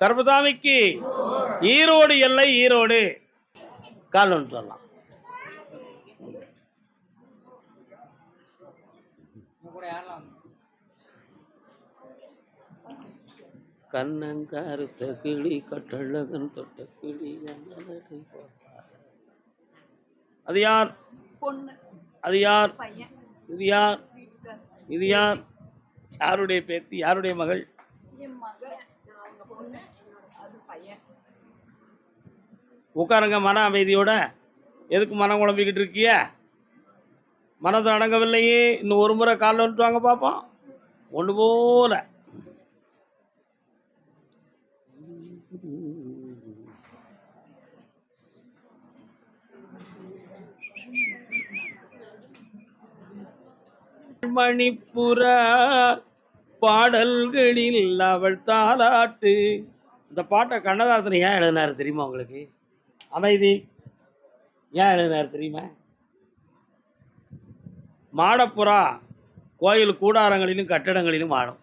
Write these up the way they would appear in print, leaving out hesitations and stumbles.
கருப்பசாமிக்கு ஈரோடு எல்லை ஈரோடு கால் ஒன்று சொல்லலாம். கண்ணங்கருத்த கிளி கட்டழகன் தொட்ட கிளி அது யார்? அது யார்? இது யார்? இது யார்? யாருடைய பேத்தி? யாருடைய மகள்? உட்காருங்க மன அமைதியோட. எதுக்கு மனம் குழம்பிக்கிட்டு இருக்கிய? மனது அடங்கவில்லையே. இன்னும் ஒரு முறை காலில் வந்துட்டு வாங்க பார்ப்போம். ஒன்று போல மணிப்புற பாடல்களில் அவள் தாலாட்டு. இந்த பாட்டை கண்ணதாசன் ஏன் எழுதினாரு தெரியுமா உங்களுக்கு? அமைதி. ஏன் எழுதினாரு தெரியுமா? மாடப்புறா கோயில் கூடாரங்களிலும் கட்டடங்களிலும் ஆடும்.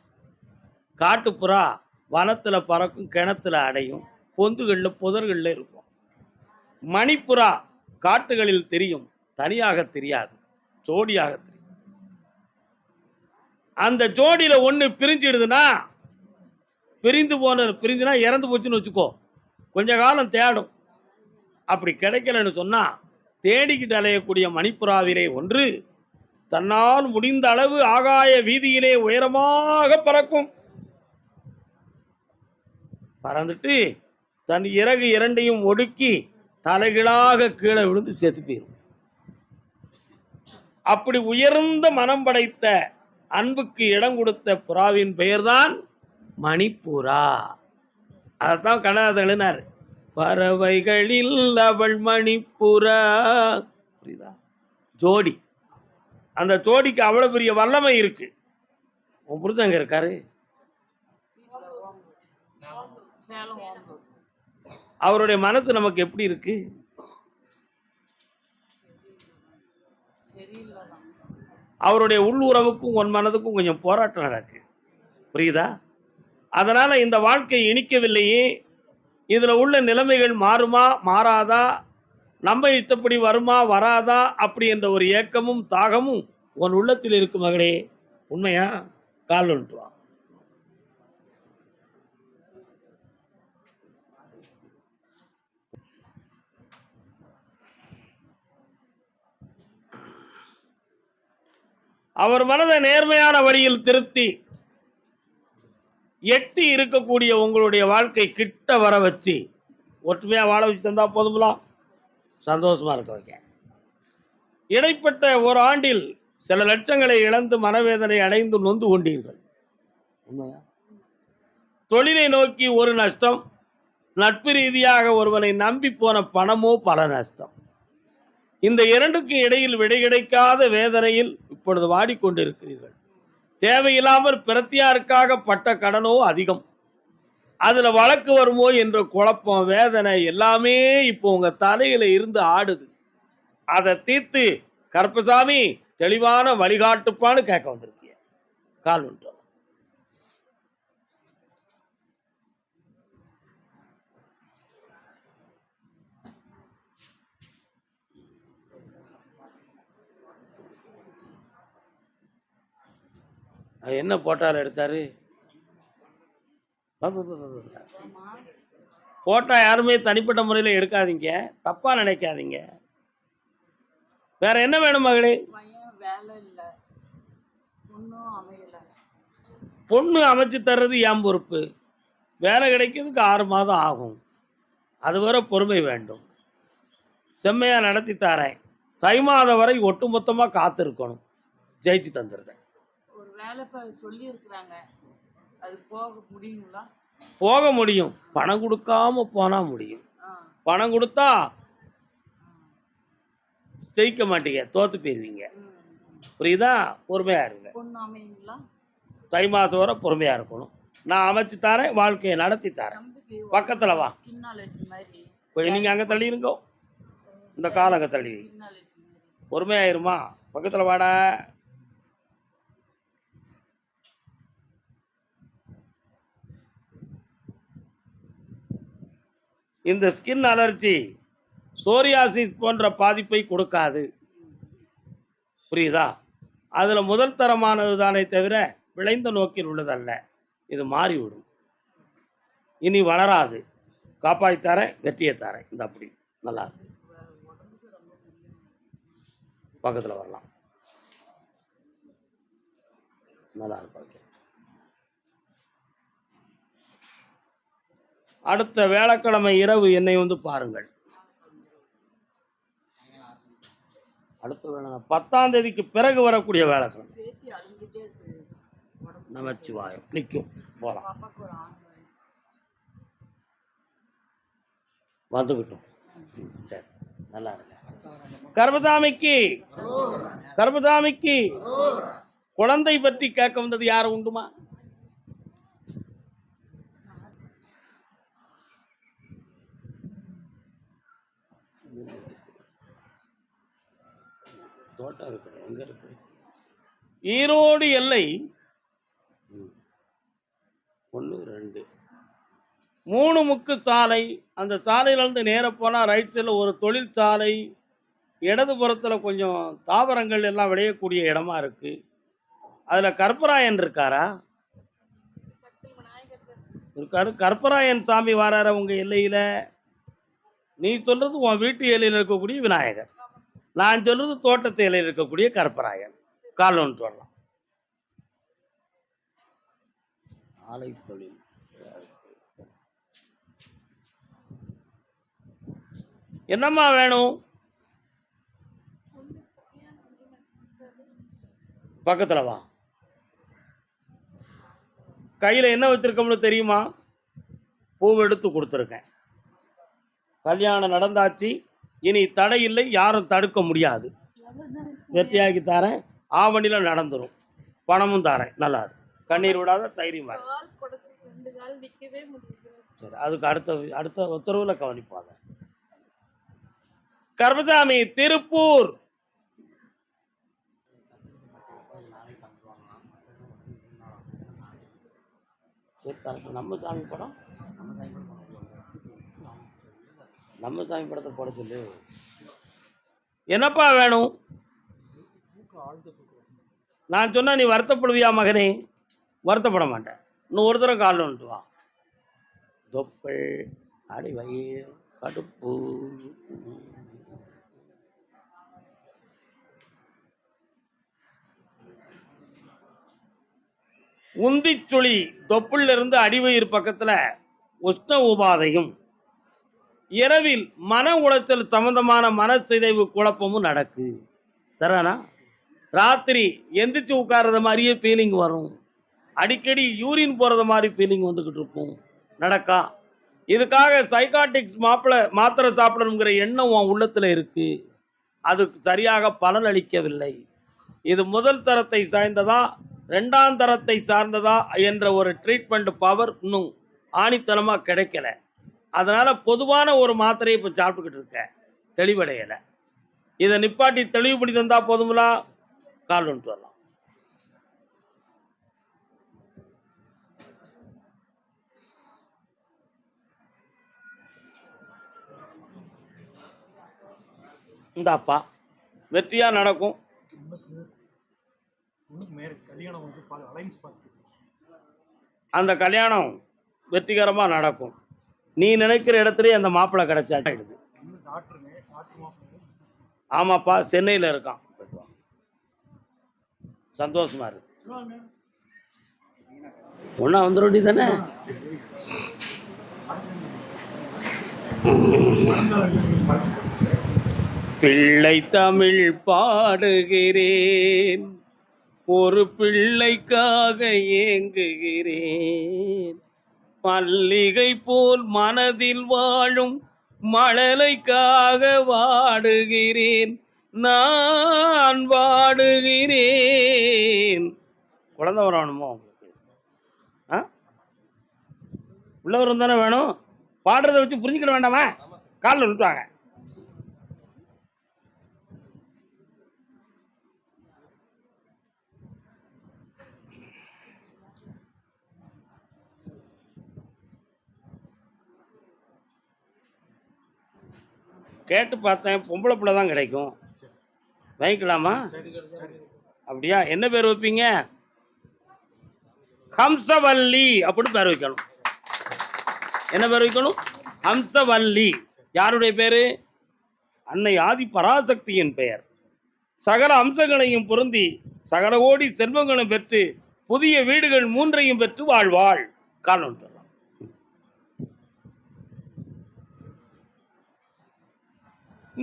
காட்டுப்புறா வனத்தில் பறக்கும், கிணத்துல அடையும், பொந்துகளில் புதர்களில் இருக்கும். மணிப்புறா காட்டுகளில் தெரியும், தனியாக தெரியாது, ஜோடியாக தெரியும். அந்த ஜோடியில ஒன்று பிரிஞ்சிடுதுன்னா, பிரிஞ்சுனா இறந்து போச்சுன்னு வச்சுக்கோ, கொஞ்ச காலம் தேடும். அப்படி கிடைக்கலன்னு சொன்னா தேடிக்கிட்டு அலையக்கூடிய மணிப்புறாவிலே ஒன்று தன்னால் முடிந்த அளவு ஆகாய வீதியிலே உயரமாக பறக்கும். பறந்துட்டு தன் இறகு இரண்டையும் ஒடுக்கி தலைகளாக கீழே விழுந்து செத்து போயிடும். அப்படி உயர்ந்த மனம் படைத்த அன்புக்கு இடம் கொடுத்த புறாவின் பெயர்தான் மணிப்புறா. அதைத்தான் கண்ணதாசன் எழுதினார். பறவைகளில் அவள் மணிப்புறா. புரியுதா? ஜோடி. அந்த ஜோடிக்கு அவ்வளவு பெரிய வல்லமை இருக்கு. உன் புரிதம் அங்க இருக்காரு. அவருடைய மனசு நமக்கு எப்படி இருக்கு? அவருடைய உள்ளுறவுக்கும் உன் மனதுக்கும் கொஞ்சம் போராட்டம் நடக்கு. புரியுதா? அதனால இந்த வாழ்க்கை இனிக்கவில்லையே, இதுல உள்ள நிலைமைகள் மாறுமா மாறாதா, நம்ம இஷ்டப்படி வருமா வராதா, அப்படி என்ற ஒரு ஏக்கமும் தாகமும் உன் உள்ளத்தில் இருக்கும் மகளே. உண்மையா? கால் ஒன்று வா. அவர் மனதை நேர்மையான வழியில் திருத்தி எட்டி இருக்கக்கூடிய உங்களுடைய வாழ்க்கை கிட்ட வர வச்சு ஒற்றுமையா வாழ வச்சு தந்தா போதும்லாம். சந்தோஷமா இருக்க வைக்க. இடைப்பட்ட ஒரு ஆண்டில் சில லட்சங்களை இழந்து மனவேதனை அடைந்து நொந்து கொண்டீர்கள். தொழிலை நோக்கி ஒரு நஷ்டம், நட்பு ரீதியாக ஒருவனை நம்பி போன பணமோ பல நஷ்டம். இந்த இரண்டுக்கும் இடையில் விடை கிடைக்காத வேதனையில் இப்பொழுது வாடிக்கொண்டிருக்கிறீர்கள். தேவையில்லாமல் பிரத்தியாருக்காக பட்ட கடனோ அதிகம். அதுல வழக்கு வருமோ என்ற குழப்பம், வேதனை எல்லாமே இப்போ உங்க தலையில இருந்து ஆடுது. அதை தீர்த்து கருப்பசாமி தெளிவான வழிகாட்டுப்பான்னு கேட்க வந்திருக்கீங்க. கால் ஒன்று. என்ன போட்டால் எடுத்தாரு? போட்டா யாருமே தனிப்பட்ட முறையில் எடுக்காதீங்க, தப்பா நினைக்காதீங்க. வேற என்ன வேணும் மகளே? பொண்ணு அமைச்சு தர்றது என் பொறுப்பு. வேலை கிடைக்கிறதுக்கு 6 மாதம் ஆகும். அதுவரை பொறுமை வேண்டும். செம்மையா நடத்தி தரேன். தை மாதம் வரை ஒட்டுமொத்தமா காத்திருக்கணும். ஜெயிச்சு தந்துருக்கேன். போக முடியும். பணம் கொடுக்காம போனா முடியும். பணம் கொடுத்தா ஜெயிக்க மாட்டீங்க, தோத்து போயிருவீங்க. புரியுதா? பொறுமையா இருங்க. தை மாதம் வரை பொறுமையா இருக்கணும். நான் அமைச்சு தரேன், வாழ்க்கையை நடத்தி தரேன். பக்கத்துல வா. கொஞ்சம் நீங்க அங்க தள்ளி இருங்கோ, இந்த காலம் அங்க தள்ளி. பொறுமையாயிருமா? பக்கத்துல வாடா. இந்த ஸ்கின் அலர்ஜி சோரியாசிஸ் போன்ற பாதிப்பை கொடுக்காது. புரியுதா? அதில் முதல் தரமானது தானே தவிர விளைந்த நோக்கில் உள்ளதல்ல. இது மாறிவிடும், இனி வளராது. காப்பாற்றி தரேன், வெற்றியை தரேன். இந்த அப்படி நல்லா இருக்கு. பக்கத்தில் வரலாம், நல்லா இருக்கு. அடுத்த வியாழக்கிழமை இரவு என்னை வந்து பாருங்கள். அடுத்த 10ஆம் தேதிக்கு பிறகு வரக்கூடிய வியாழக்கிழமை நமச்சிவாயம் நிற்கும். போகலாம், வந்துக்கிட்டோம். சரி, நல்லா இருக்கு. கர்மசாமிக்கு குழந்தை பற்றி கேட்க வந்தது யாரும் உண்டுமா? தோட்டம் இருக்கு, எங்க இருக்கு? ஈரோடு எல்லை 1 2 3 முக்கு சாலை. அந்த சாலையிலிருந்து நேர போனால் ரைட் சைடில் ஒரு தொழிற்சாலை, இடதுபுறத்தில் கொஞ்சம் தாவரங்கள் எல்லாம் விளையக்கூடிய இடமா இருக்கு. அதில் கற்பராயன் இருக்காரா? இருக்காரு. கற்பராயன் சாமி வரார உங்க எல்லையில்? நீ சொல்றது உன் வீட்டு எல்லையில் இருக்கக்கூடிய விநாயகர், நான் சொல்றது தோட்டத்து எல்லையில் இருக்கக்கூடிய கற்பராயன். கால் ஒன்று சொல்லலாம். ஆலை தொழில் என்னம்மா வேணும்? பக்கத்தில் வா. கையில் என்ன வச்சிருக்கோம்னு தெரியுமா? பூவை எடுத்து கொடுத்துருக்கேன். கல்யாணம் நடந்தாச்சு, இனி தடை இல்லை, யாரும் தடுக்க முடியாது. வெற்றியாக்கி தரேன், ஆவணியில் நடந்துடும். பணமும் தரேன். நல்லா இருக்கு, கண்ணீர் விடாத தைரியமா. சரி, அதுக்கு அடுத்த உத்தரவில் கவனிப்பாங்க. கர்மசாமி திருப்பூர். நம்ம சாமி படம், நம்ம சாமி படத்தை போட சொல்லு. என்னப்பா வேணும்? நான் சொன்னா நீ வருத்தப்படுவியா மகனே? வருத்தப்பட மாட்டேன். இன்னும் ஒரு தடவை காலில் வந்துட்டு வா. தொப்பல், அடி வயிறு, கடுப்பு, உந்திச்சுழி, தொப்புள்ள இருந்து அடிவயிறு பக்கத்தில் உஷ்ண உபாதையும், இரவில் மன உளைச்சல் சம்பந்தமான மனச்சிதைவு குழப்பமும் நடக்கு. சரிண்ணா? ராத்திரி எந்திரிச்சு உட்கார்றது மாதிரியே ஃபீலிங் வரும். அடிக்கடி யூரின் போகிறது மாதிரி ஃபீலிங் வந்துக்கிட்டு இருக்கும். நடக்கா? இதுக்காக சைக்காட்டிக்ஸ் மாத்திரை சாப்பிடணுங்கிற எண்ணம் உன் உள்ளத்தில் இருக்கு. அதுக்கு சரியாக பலன் அளிக்கவில்லை. இது முதல் தரத்தை சார்ந்ததா 2ஆம் தரத்தை சார்ந்ததா என்ற ஒரு ட்ரீட்மெண்ட் பவர் இன்னும் ஆணித்தனமாக கிடைக்கல. அதனால் பொதுவான ஒரு மாத்திரையை இப்போ சாப்பிட்டுக்கிட்டு இருக்க, தெளிவடையலை. இதை நிப்பாட்டி தெளிவுபடி தந்தால் போதுங்களா? கால் வந்துட்டு வரலாம். இந்தாப்பா, வெற்றியாக நடக்கும். அந்த கல்யாணம் வெற்றிகரமாக நடக்கும். நீ நினைக்கிற இடத்துலயே அந்த மாப்பிள்ளை கிடைச்சாச்சு. ஆமாப்பா, சென்னையில் இருக்கான். சந்தோஷமா இருக்கு. ஒன்னா வந்துருடி தானே. பிள்ளை தமிழ் பாடுகிறேன், ஒரு பிள்ளைக்காக ஏங்குகிறேன். மல்லிகை போல் மனதில் வாழும் மழலைக்காக வாடுகிறேன், நான் வாடுகிறேன். குழந்தை வரணுமோ உங்களுக்கு? உள்ளவரும் தானே வேணும். பாடுறதை வச்சு புரிஞ்சுக்கிட வேண்டாமா? காலில் விட்டுவாங்க. கேட்டு பார்த்தேன், பொம்பளை பிள்ளை தான் கிடைக்கும். வாங்கிக்கலாமா? அப்படியா? என்ன பேர் வைப்பீங்க? ஹம்சவல்லி அப்படின்னு பேர் வைக்கணும். என்ன பேர் வைக்கணும்? ஹம்சவல்லி. யாருடைய பேரு? அன்னை ஆதி பராசக்தியின் பெயர். சகல அம்சங்களையும் பொருந்தி சகல கோடி செல்வங்களும் பெற்று புதிய வீடுகள் 3ஐயும் பெற்று வாழ்வாள். காரணம் சொல்லலாம்.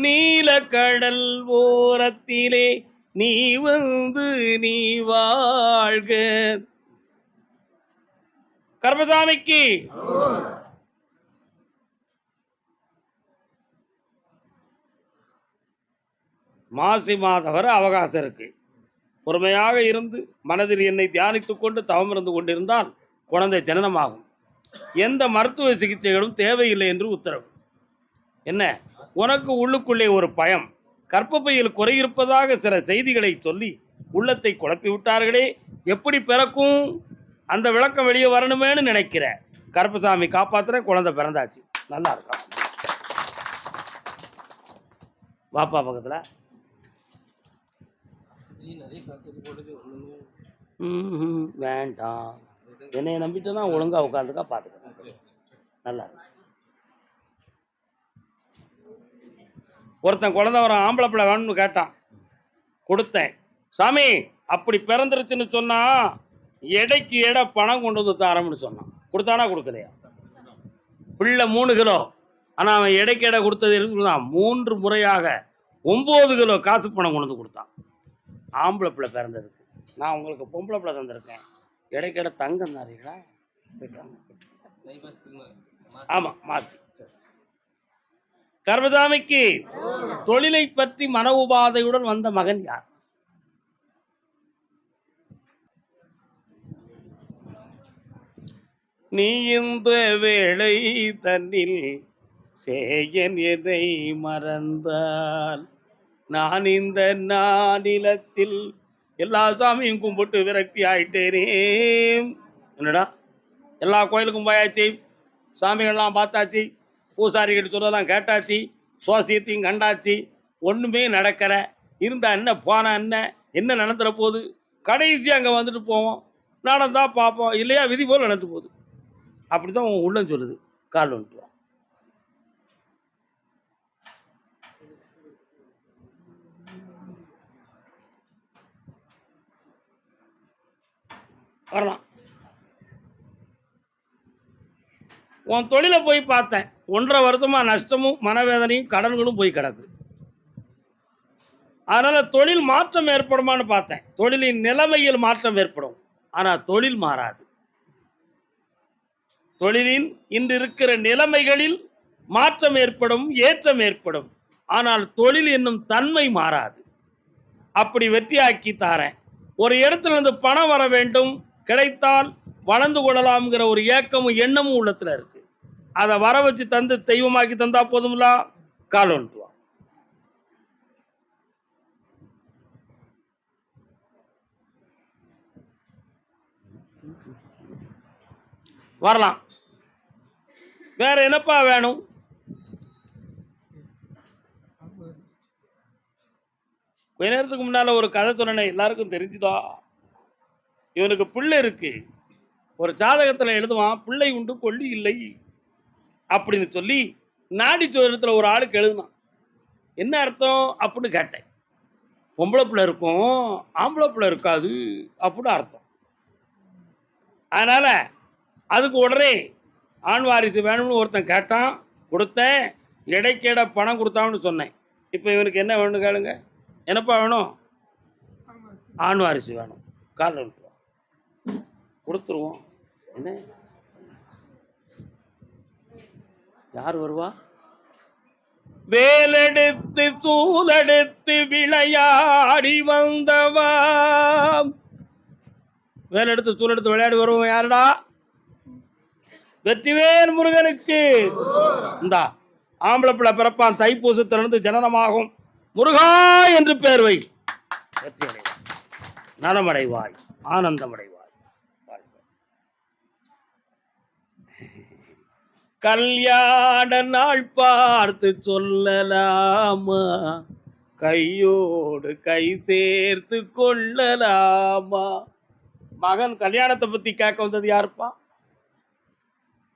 நீல கடல் ஓரத்திலே நீ வந்து நீ வாழ்க. கர்மசாமிக்கு மாசி மாதம் வரை அவகாசம் இருக்கு. பொறுமையாக இருந்து மனதில் என்னை தியானித்துக் கொண்டு தவம் இருந்து கொண்டிருந்தால் குழந்தை ஜனனமாகும். எந்த மருத்துவ சிகிச்சைகளும் தேவையில்லை என்று உத்தரவு. என்ன, உனக்கு உள்ளுக்குள்ளே ஒரு பயம், கர்ப்பப்பையில் குறையிருப்பதாக சில செய்திகளை சொல்லி உள்ளத்தை குழப்பி விட்டார்களே, எப்படி பிறக்கும்? அந்த விளக்கம் வெளியே வரணுமேனு நினைக்கிற. கருப்பசாமி காப்பாத்துற, குழந்தை பிறந்தாச்சு. நல்லா இருக்கும். வாப்பா பக்கத்துல. வேண்டாம், என்னைய நம்பிட்டுனா ஒழுங்கா உட்காந்துக்கா, பார்த்துக்க. நல்லா. ஒருத்தன் குழந்தை வர ஆம்பளை பிள்ளை வேணும்னு கேட்டான், கொடுத்தேன். சாமி அப்படி பிறந்துருச்சுன்னு சொன்னா எடைக்கு எடை பணம் கொண்டு வந்து தரம்னு சொன்னான். கொடுத்தானா கொடுக்கலையா? பிள்ளை 3 கிலோ, ஆனால் அவன் எடைக்கு எடை கொடுத்தது இருக்குதான் 3 முறையாக 9 கிலோ காசு பணம் கொண்டு வந்து கொடுத்தான். ஆம்பளை பிள்ளை பிறந்ததுக்கு. நான் உங்களுக்கு பொம்பளை பிள்ளை தந்திருக்கேன், எடைக்கு எடை தங்கம் தாரீங்களா? ஆமாம், மாசி. கர்மசாமிக்கு தொழிலை பற்றி மன உபாதையுடன் வந்த மகன் யார்? நீ இந்த வேளை தன்னில் சேயன் என்னை மறந்தால் நான் இந்த நானிலத்தில் எல்லா சாமியும் கும்பிட்டு விரக்தி ஆயிட்டேனே. என்னடா, எல்லா கோயிலுக்கும் போயாச்சு, சாமிகள்லாம் பார்த்தாச்சு, பூசாரிகிட்ட சொல்லலாம் கேட்டாச்சு, சுவாசியத்தையும் கண்டாச்சு, ஒன்றுமே நடக்கிற. இருந்தால் என்ன, போனால் என்ன, என்ன நடந்துற போகுது? கடைசி அங்கே வந்துட்டு போவோம், நடந்தா பார்ப்போம், இல்லையா விதி போல் நடந்துட்டு போகுது. அப்படி தான் உன் உள்ளம் சொல்லுது. கால் வந்துட்டு வரலாம். உன் தொழிலை போய் பார்த்தேன், 1.5 வருஷமா நஷ்டமும் மனவேதனையும் கடன்களும் போய் கிடக்கு. அதனால தொழில் மாற்றம் ஏற்படுமான்னு பார்த்தேன். தொழிலின் நிலைமையில் மாற்றம் ஏற்படும், ஆனால் தொழில் மாறாது. தொழிலின் இன்று இருக்கிற நிலைமைகளில் மாற்றம் ஏற்படும், ஏற்றம் ஏற்படும், ஆனால் தொழில் என்னும் தன்மை மாறாது. அப்படி வெற்றியாக்கி தாரேன். ஒரு இடத்துல இருந்து பணம் வர வேண்டும், கிடைத்தால் வளர்ந்து கொள்ளலாம்ங்கிற ஒரு ஏக்கமும் எண்ணமும் உள்ளத்துல இருக்கு. அதை வர வச்சு தந்து தெய்வமாக்கி தந்தா போதும்ல. கால் வந்துட்டு வரலாம். வேற என்னப்பா வேணும்? கொஞ்ச நேரத்துக்கு முன்னால ஒரு கதை சொன்னேன், எல்லாருக்கும் தெரிஞ்சுதா? இவனுக்கு பிள்ளை இருக்கு, ஒரு ஜாதகத்தில் எழுதுவான் பிள்ளை உண்டு கொல்லி இல்லை அப்படின்னு சொல்லி நாடி ஜோதிடத்தில் ஒரு ஆளுக்கு எழுதுனான். என்ன அர்த்தம் அப்படின்னு கேட்டேன். பொம்பளை பிள்ளை இருக்கும், ஆம்பளை பிள்ளை இருக்காது அப்படின்னு அர்த்தம். அதனால அதுக்கு உடனே ஆண் வாரிசு வேணும்னு ஒருத்தன் கேட்டான், கொடுத்தேன். எடைக்கேட பணம் கொடுத்தான்னு சொன்னேன். இப்போ இவனுக்கு என்ன வேணும்னு கேளுங்க. என்னப்பா வேணும்? ஆண் வாரிசு வேணும். காலில் வந்துட்டு கொடுத்துருவோம். என்ன, யார் வருவா? வேலெடுத்து சூலெடுத்து விளையாடி வந்தவா. வேலெடுத்து சூலெடுத்து விளையாடி வருவோம். யாருடா? வெற்றிவேல் முருகனுக்கு. இந்தா ஆம்பளை பிள்ளை பிறப்பான், தைப்பூசத்திலிருந்து ஜனனமாகும். முருகா என்று பேர் வை. வெற்றி அடைவாய், நலமடைவாய், ஆனந்தமடைவாய். கல்யாண நாள் பார்த்து சொல்லலாமா, கையோடு கை சேர்த்து கொள்ளலாமா. மகன் கல்யாணத்தை பத்தி கேட்க வந்தது யாருப்பா?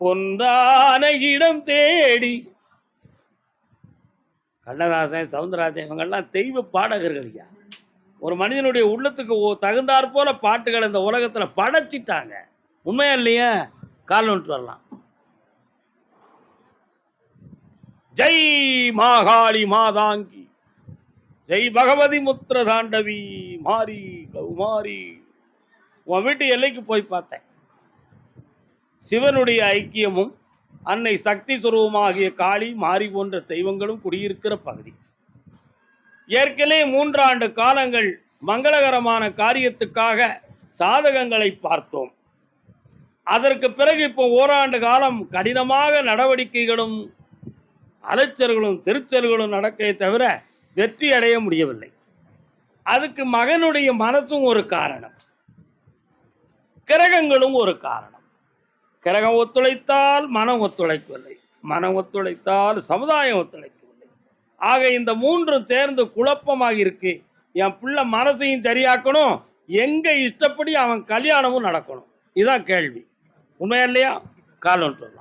பொன்னான இடம் தேடி. கண்ணதாசன், சவுந்தரராஜன் இவங்கெல்லாம் தெய்வ பாடகர்கள். ஒரு மனிதனுடைய உள்ளத்துக்கு தகுந்தாற் போல பாட்டுகள் இந்த உலகத்துல படைச்சிட்டாங்க. உண்மையா இல்லையா? கால் ஒன்று வரலாம். ஜெய் மாகாளி மாதாங்கி, ஜெய் பகவதி முத்திர தாண்டவி மாரி கௌமாரி. உன் வீட்டு எல்லைக்கு போய் பார்த்தேன். சிவனுடைய ஐக்கியமும் அன்னை சக்தி சுரூபமாகிய காளி மாரி போன்ற தெய்வங்களும் குடியிருக்கிற பகுதி. ஏற்கனவே 3 ஆண்டு காலங்கள் மங்களகரமான காரியத்துக்காக சாதகங்களை பார்த்தோம். அதற்கு பிறகு இப்போ ஓராண்டு காலம் கடினமாக நடவடிக்கைகளும் அலைச்சல்களும் திருச்சல்களும் நடக்கே தவிர வெற்றி அடைய முடியவில்லை. அதுக்கு மகனுடைய மனசும் ஒரு காரணம், கிரகங்களும் ஒரு காரணம். கிரகம் ஒத்துழைத்தால் மனம் ஒத்துழைக்கவில்லை, மனம் ஒத்துழைத்தால் சமுதாயம் ஒத்துழைக்கவில்லை. ஆக இந்த 3 சேர்ந்து குழப்பமாக இருக்கு. என் பிள்ளை மனசையும் சரியாக்கணும், எங்க இஷ்டப்படி அவன் கல்யாணமும் நடக்கணும். இதுதான் கேள்வி. உண்மையா இல்லையா? கால் ஒன்று சொல்லலாம்.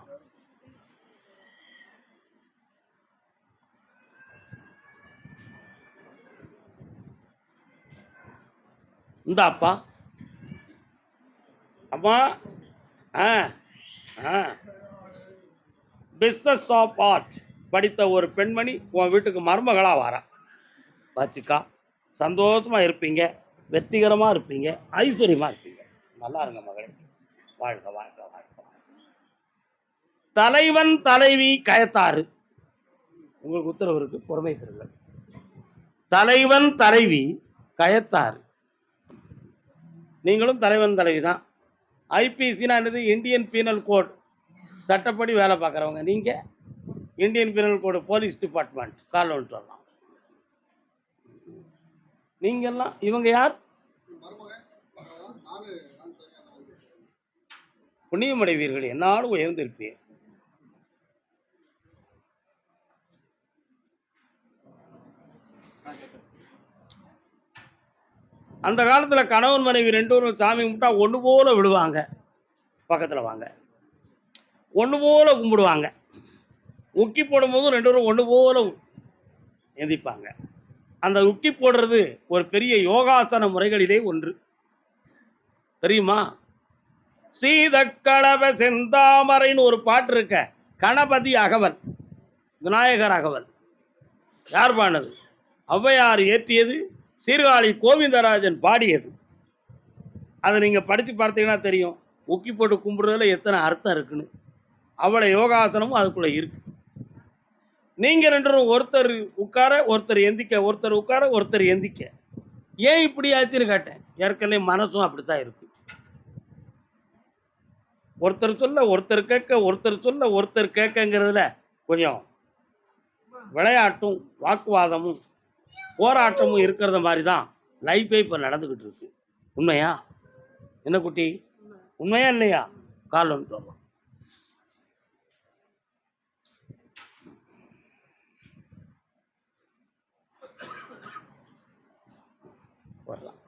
இந்தாப்பா அம்மா. பிஸ்னஸ் ஆஃப் ஆர்ட் படித்த ஒரு பெண்மணி உன் வீட்டுக்கு மருமகளா வாரா. வச்சுக்கா, சந்தோஷமா இருப்பீங்க, வெற்றிகரமா இருப்பீங்க, ஐஸ்வர்யமா இருப்பீங்க. நல்லா இருங்க மகளே, வாழ்க வாழ்க வாழ்க. தலைவன் தலைவி கயத்தாறு. உங்களுக்கு உத்தரவு இருக்கு, பொறுமை பெறுங்கள். தலைவன் தலைவி கயத்தாறு. நீங்களும் தலைவன் தலைவி தான். ஐபிசினா என்னது? இந்தியன் பீனல் கோட் சட்டப்படி வேலை பார்க்குறவங்க. நீங்கள் Indian penal code police department. Call ஒன்று வரலாம். நீங்கள்லாம் இவங்க யார்? புண்ணியமடைவீர்கள், என்னாலும் உயர்ந்திருப்பேன். அந்த காலத்தில் கணவன் மனைவி 2 பேரும் சாமி கும்பிட்டா ஒன்று போல விடுவாங்க. பக்கத்தில் வாங்க, ஒன்று போல கும்பிடுவாங்க. உக்கி போடும்போதும் 2 பேரும் ஒன்று போல எந்திப்பாங்க. அந்த உக்கி போடுறது ஒரு பெரிய யோகாசன முறைகளிலே ஒன்று. தெரியுமா? சீதக்கடவ செந்தாமரைன்னு ஒரு பாட்டு இருக்க. கணபதி அகவல், விநாயகர் அகவல். யார் பாடினது? ஔவையார் இயற்றியது, சீர்காழி கோவிந்தராஜன் பாடியது. அதை நீங்கள் படித்து பார்த்தீங்கன்னா தெரியும், உக்கி போட்டு கும்பிடுறதுல எத்தனை அர்த்தம் இருக்குன்னு. அவ்வளோ யோகாசனமும் அதுக்குள்ளே இருக்கு. நீங்கள் 2 பேரும் ஒருத்தர் உட்கார ஒருத்தர் எந்திக்க, ஒருத்தர் உட்கார ஒருத்தர் எந்திக்க. ஏன் இப்படி ஆச்சுன்னு கேட்டேன். ஏற்கனவே மனசும் அப்படித்தான் இருக்கு. ஒருத்தர் சொல்ல ஒருத்தர் கேட்க, ஒருத்தர் சொல்ல ஒருத்தர் கேட்கங்கிறதுல கொஞ்சம் விளையாட்டும் வாக்குவாதமும் போராட்டமும் இருக்கிறத மாதிரி தான் லைஃபே இப்போ நடந்துக்கிட்டு இருக்கு. உண்மையா என்ன குட்டி? உண்மையா இல்லையா? கால் ஒன்று வரலாம்.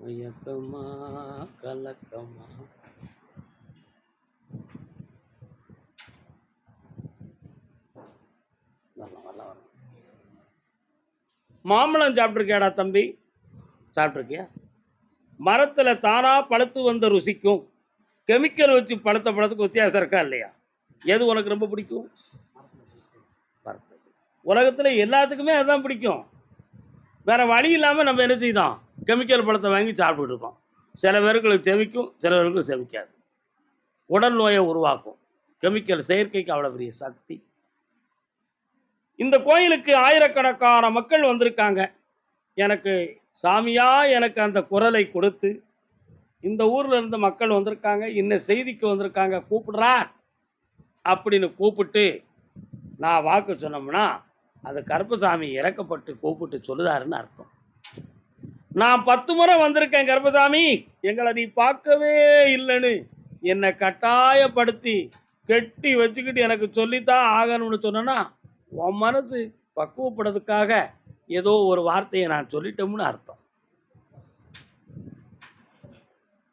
மயக்கமா கலக்கமா மாம்பழம் சாப்பிட்ருக்கியாடா தம்பி? சாப்பிட்ருக்கியா? மரத்தில் தானாக பழுத்து வந்த ருசிக்கும் கெமிக்கல் வச்சு பழுத்த பழத்துக்கு வித்தியாசம் இருக்கா இல்லையா? எது உனக்கு ரொம்ப பிடிக்கும்? உலகத்தில் எல்லாத்துக்குமே அதுதான் பிடிக்கும். வேறு வழி இல்லாமல் நம்ம என்ன செய்தோம்? கெமிக்கல் பழத்தை வாங்கி சாப்பிட்டுட்டு இருக்கோம். சில பேருக்கு செமிக்கும், சில பேருக்கு செமிக்காது. உடல் நோயை உருவாக்கும் கெமிக்கல். செயற்கைக்கு அவ்வளோ பெரிய சக்தி. இந்த கோயிலுக்கு ஆயிரக்கணக்கான மக்கள் வந்திருக்காங்க. எனக்கு சாமியா எனக்கு அந்த குரலை கொடுத்து இந்த ஊரில் இருந்து மக்கள் வந்திருக்காங்க, இன்ன செய்திக்கு வந்திருக்காங்க, கூப்பிடுறா அப்படின்னு கூப்பிட்டு நான் வாக்கு சொன்னோம்னா அது கருப்பசாமி இறக்கப்பட்டு கூப்பிட்டு சொல்லுதாருன்னு அர்த்தம். நான் 10 முறை வந்திருக்கேன் கருப்பசாமி, எங்களை நீ பார்க்கவே இல்லைன்னு என்னை கட்டாயப்படுத்தி கெட்டி வச்சுக்கிட்டு எனக்கு சொல்லித்தான் ஆகணும்னு சொன்னா உன் மனசு பக்குவப்படுறதுக்காக ஏதோ ஒரு வார்த்தையை நான் சொல்லிட்டோம்னு அர்த்தம்.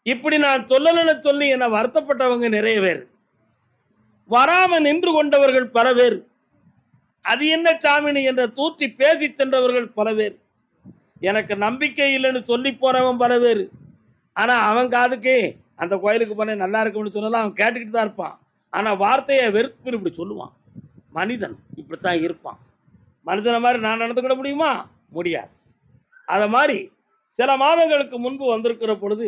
இப்படி நான் சொல்லலன்னு சொல்லி என்னை வருத்தப்பட்டவங்க நிறைய பேர், வராம நின்று கொண்டவர்கள் பல பேர், அது என்ன சாமினி என்ற தூற்றி பேசி சென்றவர்கள் பல பேர், எனக்கு நம்பிக்கை இல்லைன்னு சொல்லி போனவன் பல பேர். ஆனா அவன் காதுக்கு அந்த கோயிலுக்கு போனேன் நல்லா இருக்கும்னு சொன்னாலும் அவன் கேட்டுக்கிட்டு தான் இருப்பான். ஆனா வார்த்தையை வெறுப்பு இப்படி சொல்லுவான். மனிதன் இப்படித்தான் இருப்பான். மனிதனை மாதிரி நான் நடந்துக்கிட முடியுமா? முடியாது. அதை மாதிரி சில மாதங்களுக்கு முன்பு வந்திருக்கிற பொழுது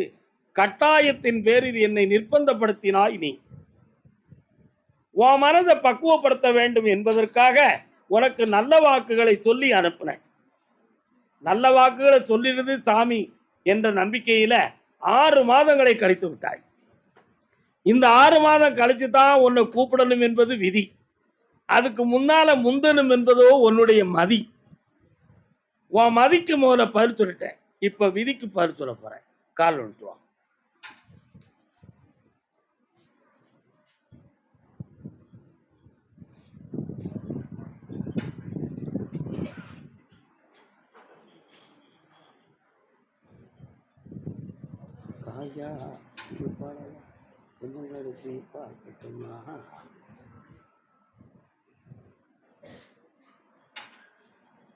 கட்டாயத்தின் பேரில் என்னை நிர்பந்தப்படுத்தினாய் நீ. உன் மனதை பக்குவப்படுத்த வேண்டும் என்பதற்காக உனக்கு நல்ல வாக்குகளை சொல்லி அனுப்பினேன். நல்ல வாக்குகளை சொல்லிடுது சாமி என்ற நம்பிக்கையில 6 மாதங்களை கழித்து விட்டாய். இந்த 6 மாதம் கழிச்சு தான் உன்னை கூப்பிடணும் என்பது விதி. அதுக்கு முன்னால முந்தணும் என்பதோ உன்னுடைய மதி. உன் மதிக்கு முதல்ல பதில் சொல்லிட்டேன். இப்ப விதிக்கு பதில் சொல்ல போறேன். கால் வந்துட்டு வா.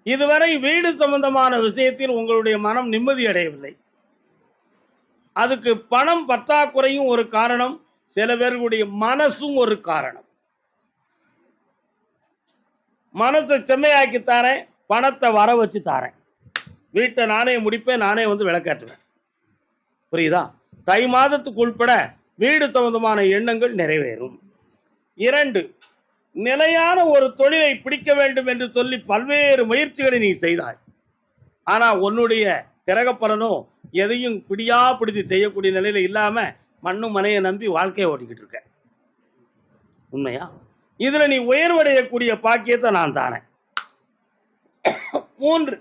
இதுவரை வீடு சம்பந்தமான விஷயத்தில் உங்களுடைய மனம் நிம்மதி அடையவில்லை. அதுக்கு பணம் பற்றாக்குறையும் ஒரு காரணம், சில பேர்களுடைய மனசும் ஒரு காரணம். மனசை செம்மையாக்கி தாரேன், பணத்தை வர வச்சு தாரேன், வீட்டை நானே முடிப்பேன், நானே வந்து விளக்காட்டுவேன். புரியுதா? தை மாதத்துக்கு உள்பட வீடு சம்பந்தமான எண்ணங்கள் நிறைவேறும். 2, நிலையான ஒரு தொழிலை பிடிக்க வேண்டும் என்று சொல்லி பல்வேறு முயற்சிகளை நீ செய்தாய். ஆனா உன்னுடைய கிரக பலனோ எதையும் பிடிச்சு செய்யக்கூடிய நிலையில இல்லாம மண்ணும் மனையை நம்பி வாழ்க்கையை ஓட்டிக்கிட்டு இருக்க. உண்மையா? இதுல நீ உயர்வடையக்கூடிய பாக்கியத்தை நான் தானேன். 3,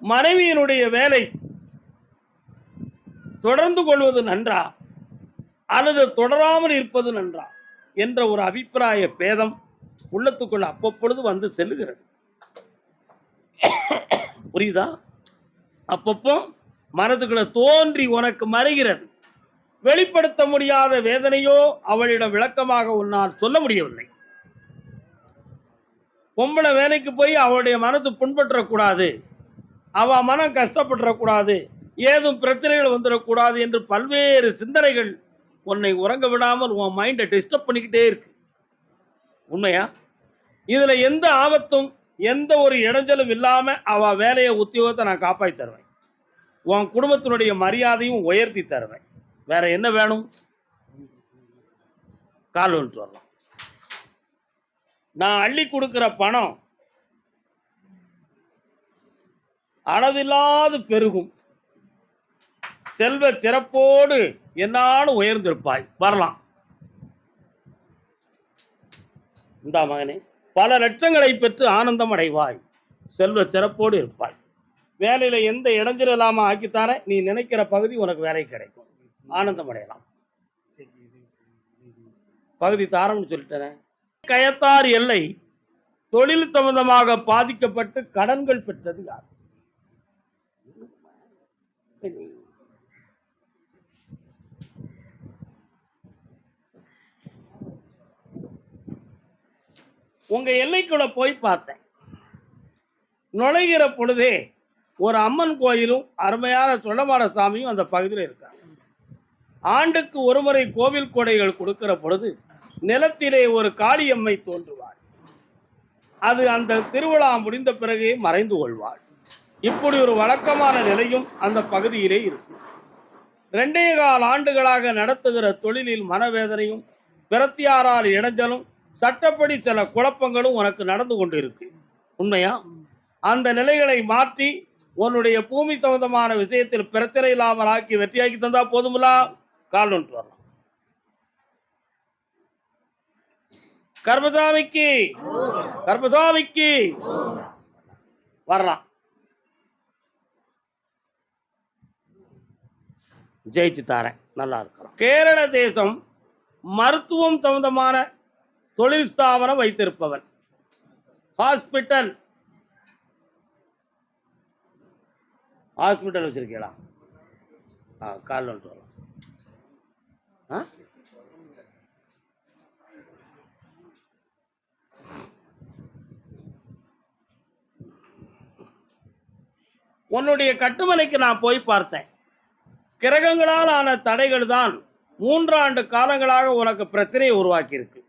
மனைவியினுடைய வேலை தொடர்ந்து கொள்வது நன்றா அல்லது தொடராமல் இருப்பது நன்றா என்ற ஒரு அபிப்பிராய பேதம் உள்ளத்துக்குள்ள அப்பப்பொழுது வந்து செல்லுகிறது. புரியுதா? அப்பப்போ மனதுக்குள்ள தோன்றி உனக்கு மறைகிறது. வெளிப்படுத்த முடியாத வேதனையோ அவளிடம் விளக்கமாக உன்னால் சொல்ல முடியவில்லை. பொம்பளை வேலைக்கு போய் அவளுடைய மனது புண்பற்றக்கூடாது, அவ மனம் கஷ்டப்பட்டுறக்கூடாது, ஏதும் பிரச்சனைகள் வந்துடக்கூடாது என்று பல்வேறு சிந்தனைகள் உன்னை உறங்க விடாமல் உன் மைண்டை டிஸ்டர்ப் பண்ணிக்கிட்டே இருக்கு. உண்மையா? இதுல எந்த ஆபத்தும் எந்த ஒரு இடைஞ்சலும் இல்லாம அவ வேலையை உத்தியோகத்தை நான் காப்பாற்றி தருவேன். உன் குடும்பத்தினுடைய மரியாதையும் உயர்த்தி தருவேன். வேற என்ன வேணும்? கால் வந்துட்டு வரலாம். நான் அள்ளி கொடுக்கிற பணம் அளவில்லாது பெருகும். செல்வ சிறப்போடு என்னாலும் உயர்ந்திருப்பாய். வரலாம். இந்த மகனே, பல லட்சங்களை பெற்று ஆனந்தம் அடைவாய். செல்வ சிறப்போடு இருப்பாய். வேலையில எந்த இடைஞ்சல் இல்லாம ஆக்கித்தார நீ நினைக்கிற பகுதி உனக்கு வேலை கிடைக்கும். ஆனந்தம் அடையலாம். பகுதி தாரம்னு சொல்லிட்டேன். கயத்தார் எல்லை தொழில் சம்பந்தமாக பாதிக்கப்பட்டு கடன்கள் பெற்றது யார்? உங்க எல்லைக்குள்ள போய் பார்த்தேன். நுழைகிற பொழுதே ஒரு அம்மன் கோயிலும் அருமையான சொல்லமாட சாமியும் அந்த பகுதியில் இருக்காங்க. ஆண்டுக்கு ஒரு முறை கோவில் கொடைகள் கொடுக்கிற பொழுது நிலத்திலே ஒரு காளியம்மை தோன்றுவாள். அது அந்த திருவிழா முடிந்த பிறகே மறைந்து கொள்வாள். இப்படி ஒரு வழக்கமான நிலையும் அந்த பகுதியிலே இருக்கும். 2.25 ஆண்டுகளாக நடத்துகிற தொழிலில் மனவேதனையும் பிரத்தியாரால் இடைஞ்சலும் சட்டப்படி சில குழப்பங்களும் உனக்கு நடந்து கொண்டு இருக்கு. உண்மையா? அந்த நிலைகளை மாற்றி உன்னுடைய பூமி சம்பந்தமான விஷயத்தில் பிரச்சனை இல்லாமல் ஆக்கி வெற்றியாக்கி தந்தா போதுமில்லா? கால் ஒன்று வரலாம். கர்மசாமிக்கு கர்மசாமிக்கு வரலாம். ஜெயிச்சு தாரேன். நல்லா இருக்கும். கேரள தேசம் மருத்துவம் சம்பந்தமான தொழில் ஸ்தாபனம் வைத்திருப்பவன். ஹாஸ்பிட்டல் வச்சிருக்கீங்களா? கால் ஒன்று வரலாம். உன்னுடைய கட்டுமனைக்கு நான் போய் பார்த்தேன். கிரகங்களால் ஆன தடைகள் தான் 3 ஆண்டு காலங்களாக உனக்கு பிரச்சனையை உருவாக்கி இருக்கு.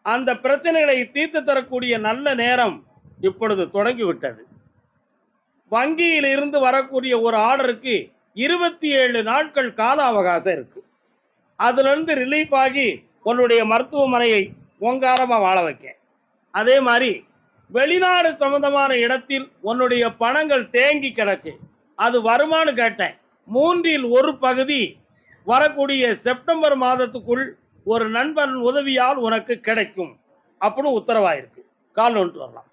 அந்த பிரச்சனைகளை தீர்த்து தரக்கூடிய நல்ல நேரம் இப்பொழுது தொடங்கிவிட்டது. வங்கியில் இருந்து வரக்கூடிய ஒரு ஆர்டருக்கு 27 நாட்கள் கால அவகாசம் இருக்கு. அதுல இருந்து ரிலீஃப் ஆகி உன்னுடைய மருத்துவமனையை ஓங்காரமா வாழ வைக்க. அதே மாதிரி வெளிநாடு சம்பந்தமான இடத்தில் உன்னுடைய பணங்கள் தேங்கி கிடக்கு. அது வருமானு கேட்டேன். 3இல் 1 பகுதி வரக்கூடிய செப்டம்பர் மாதத்துக்குள் ஒரு நண்பன் உதவியால் உனக்கு கிடைக்கும் அப்படின்னு உத்தரவாயிருக்கு. கால் ஒன்று வரலாம்.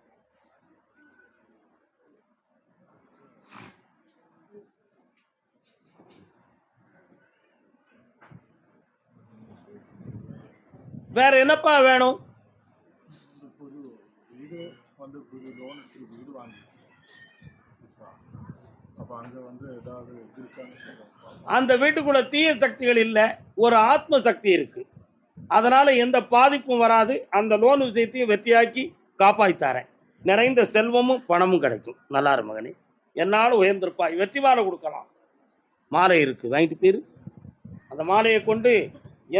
வேற என்னப்பா வேணும்? அந்த வீட்டுக்குள்ள தீய சக்திகள் இல்லை, ஒரு ஆத்ம சக்தி இருக்கு. அதனால எந்த பாதிப்பும் வராது. அந்த லோன் விஷயத்தையும் வெற்றியாக்கி காப்பாய்த்தாரேன். நிறைந்த செல்வமும் பணமும் கிடைக்கும். நல்லாரு மகனே, என்னாலும் உயர்ந்திருப்பாய். வெற்றி மாலை கொடுக்கலாம். மாலை இருக்கு, வாங்கிட்டு போயிரு. அந்த மாலையை கொண்டு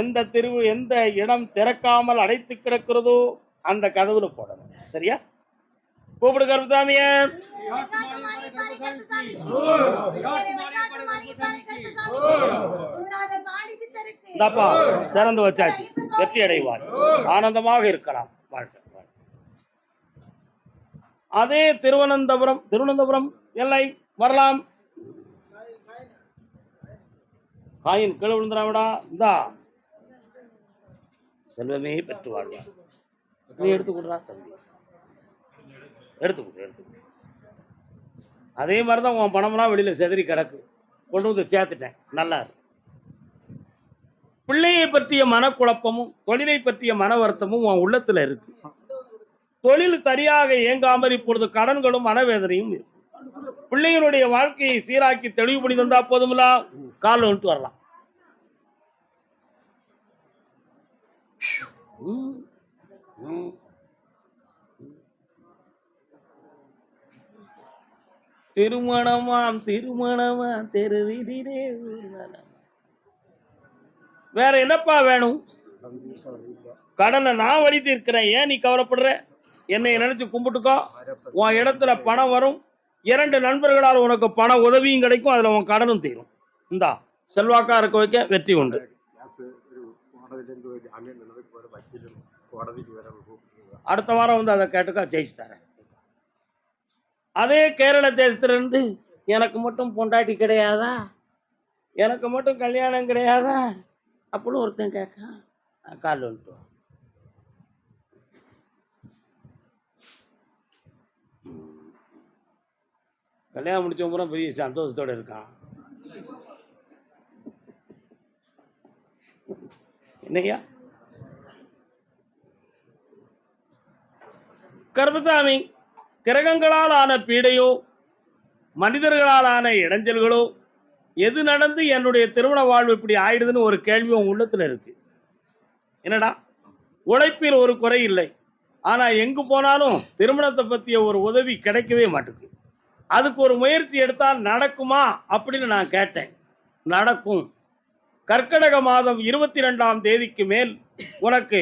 எந்த எந்த இடம் திறக்காமல் அடைத்து கிடக்கிறதோ அந்த கதவுல போடணும். சரியா? கூப்பிடு கருப்பசாமிய. திறந்து வச்சாச்சு. வெற்றி அடைவாய். ஆனந்தமாக இருக்கலாம். வாழ்க்கை. அதே திருவனந்தபுரம் எல்லை வரலாம். காயின் கீழே விழுந்துடாவிடா. இந்தா செல்வமே பெற்று வாழ்வா. நீ எடுத்துக்கொடுறா தம்பி, எடுத்துக்கொடு. அதே மாதிரிதான் உன் பணம்லாம் வெளியில செதறி கிடக்கு. கொண்டு வந்து சேர்த்துட்டேன். நல்லா இருக்கு. பிள்ளையை பற்றிய மனக்குழப்பமும் தொழிலை பற்றிய மன வருத்தமும் உன் உள்ளத்துல இருக்கு. தொழில் சரியாக இயங்காமல் இப்பொழுது கடன்களும் மனவேதனையும் இருக்கு. பிள்ளைகளுடைய வாழ்க்கையை சீராக்கி தெளிவு பண்ணி தந்தா போதும்ல. கால் வந்துட்டு வரலாம். திருமணமாம் தெருவிலே. வேற என்னப்பா வேணும்? கடனை நான் வழி தீர்க்கிறேன். ஏன் நீ கவலைப்படுற? என்னை நினைச்சு கும்பிட்டுக்கோ. உன் இடத்துல பணம் வரும். 2 நண்பர்களால் உனக்கு பண உதவியும் கிடைக்கும். அதுல உன் கடனும் தீரும். இந்தா செல்வாக்கா இருக்க வைக்க வெற்றி உண்டு. அடுத்த வாரம் வந்து அதை கேட்டுக்கா, ஜெயிச்சு தரேன். அதே கேரள தேசத்திலிருந்து எனக்கு மட்டும் பொண்டாட்டி கிடையாதா, எனக்கு மட்டும் கல்யாணம் கிடையாதா அப்படின்னு ஒருத்தன் கேட்க. கால் வந்துட்டு கல்யாணம் முடிச்ச பூரா பெரிய சந்தோஷத்தோட இருக்கான். என்னையா கருப்பசாமி, கிரகங்களால் ஆன பீடையோ மனிதர்களால் ஆன இடைஞ்சல்களோ எது நடந்து என்னுடைய திருமண வாழ்வு இப்படி ஆயிடுதுன்னு ஒரு கேள்வி உங்க உள்ளத்துல இருக்கு. என்னடா, உழைப்பில் ஒரு குறை இல்லை, ஆனா எங்கு போனாலும் திருமணத்தை பற்றிய ஒரு உதவி கிடைக்கவே மாட்டேங்குது. அதுக்கு ஒரு முயற்சி எடுத்தால் நடக்குமா அப்படின்னு நான் கேட்டேன். நடக்கும். கர்க்கடக மாதம் 22ஆம் தேதிக்கு மேல் உனக்கு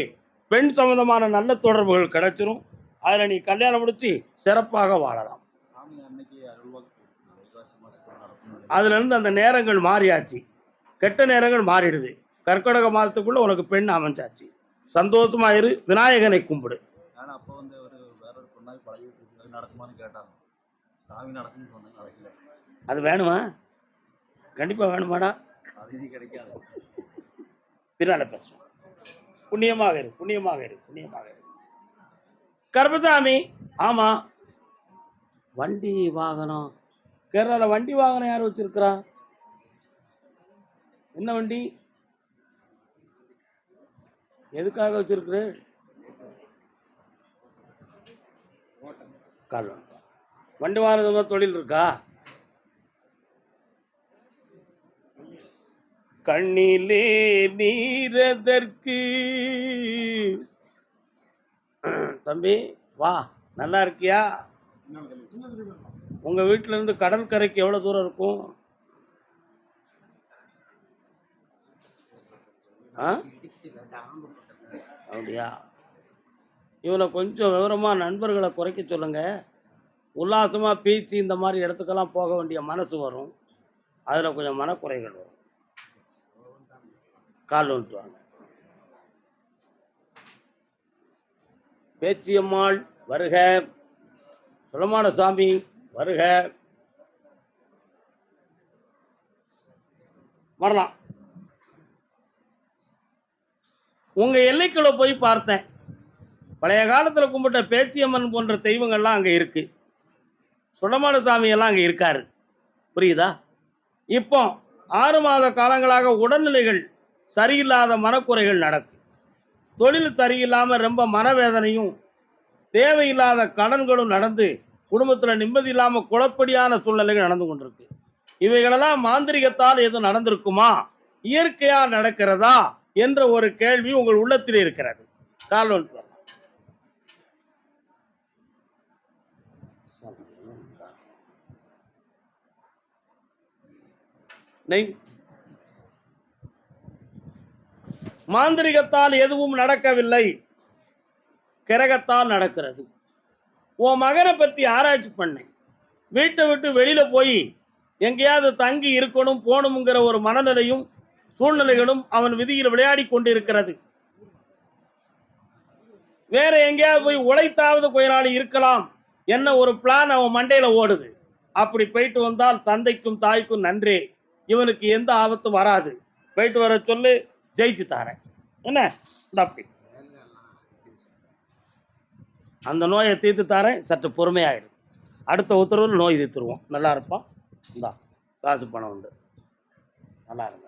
பெண் சம்பந்தமான நல்ல தொடர்புகள் கிடைச்சிரும். அதில் நீ கல்யாணம் முடிச்சு சிறப்பாக வாழலாம். அதுல இருந்து அந்த நேரங்கள் மாறியாச்சு. கெட்ட நேரங்கள் மாறிடுது. கர்க்கடக மாதத்துக்குள்ள உனக்கு பெண் அமைஞ்சாச்சு. சந்தோஷமா இரு. விநாயகனை கும்பிடு. அது வேணுமா? கண்டிப்பா வேணுமாடா. பின்னால பேசுவோம். புண்ணியமாக இரு, புண்ணியமாக இரு, புண்ணியமாக இரு. கருப்பசாமி, ஆமா, வண்டி வாகனம் கேரளால வண்டி வாகனம் யார் வச்சிருக்கிறா? என்ன வண்டி? எதுக்காக வச்சிருக்கிறேன்? கால்வன் வண்டி வாங்குறது தொழில் இருக்கா? கண்ணிலே நீரதற்கு. தம்பி வா, நல்லா இருக்கியா? உங்க வீட்டுல இருந்து கடற்கரைக்கு எவ்வளவு தூரம் இருக்கும்? அப்படியா? இவனை கொஞ்சம் விவரமா நண்பர்களை குறைக்க சொல்லுங்க. உல்லாசமா பீச்சு இந்த மாதிரி இடத்துக்கெல்லாம் போக வேண்டிய மனசு வரும். அதுல கொஞ்சம் மனக்குறைகள் வரும். கால் வந்துருவாங்க. பேச்சியம்மாள் வருக, சுலமான சாமி வருக. வரலாம். உங்க எல்லைக்குள்ள போய் பார்த்தேன். பழைய காலத்துல கும்பிட்ட பேச்சியம்மன் போன்ற தெய்வங்கள்லாம் அங்க இருக்கு. சுடமான சாமி எல்லாம் அங்க இருக்காரு. புரியுதா? இப்போ 6 மாத காலங்களாக உடல்நிலைகள் சரியில்லாத மனக்குறைகள் நடக்கும். தொழில் சரியில்லாம ரொம்ப மனவேதனையும் தேவையில்லாத கடன்களும் நடந்து குடும்பத்தில் நிம்மதி இல்லாம குழப்படியான சூழ்நிலைகள் நடந்து கொண்டிருக்கு. இவைகளெல்லாம் மாந்திரிகத்தால் எதுவும் நடந்திருக்குமா, இயற்கையா நடக்கிறதா என்ற ஒரு கேள்வி உங்கள் உள்ளத்தில் இருக்கிறது. கால்வன் மாந்திரிகத்தால் எதுவும் நடக்கவில்லை, கிரகத்தால் நடக்கிறது. உன் மகனை பற்றி ஆராய்ச்சி பண்ணேன். வீட்டை விட்டு வெளியில போய் எங்கேயாவது தங்கி இருக்கணும் போகணுங்கிற ஒரு மனநிலையும் சூழ்நிலைகளும் அவன் விதியில் விளையாடி கொண்டு இருக்கிறது. வேற எங்கேயாவது போய் உழைத்தாவது கொஞ்ச நாள் இருக்கலாம் என்ன ஒரு பிளான் அவன் மண்டையில ஓடுது. அப்படி போயிட்டு வந்தால் தந்தைக்கும் தாய்க்கும் நன்றே, இவனுக்கு எந்த ஆபத்தும் வராது. போயிட்டு வர சொல்லு, ஜெயிச்சு தாரேன். என்ன அப்படி அந்த நோயை தீர்த்து தாரேன். சற்று பொறுமையாயிரும். அடுத்த உத்தரவில் நோய் தீர்த்துருவோம். நல்லா இருப்பான். இந்தா காசு பணம் உண்டு. நல்லா இருக்கும்.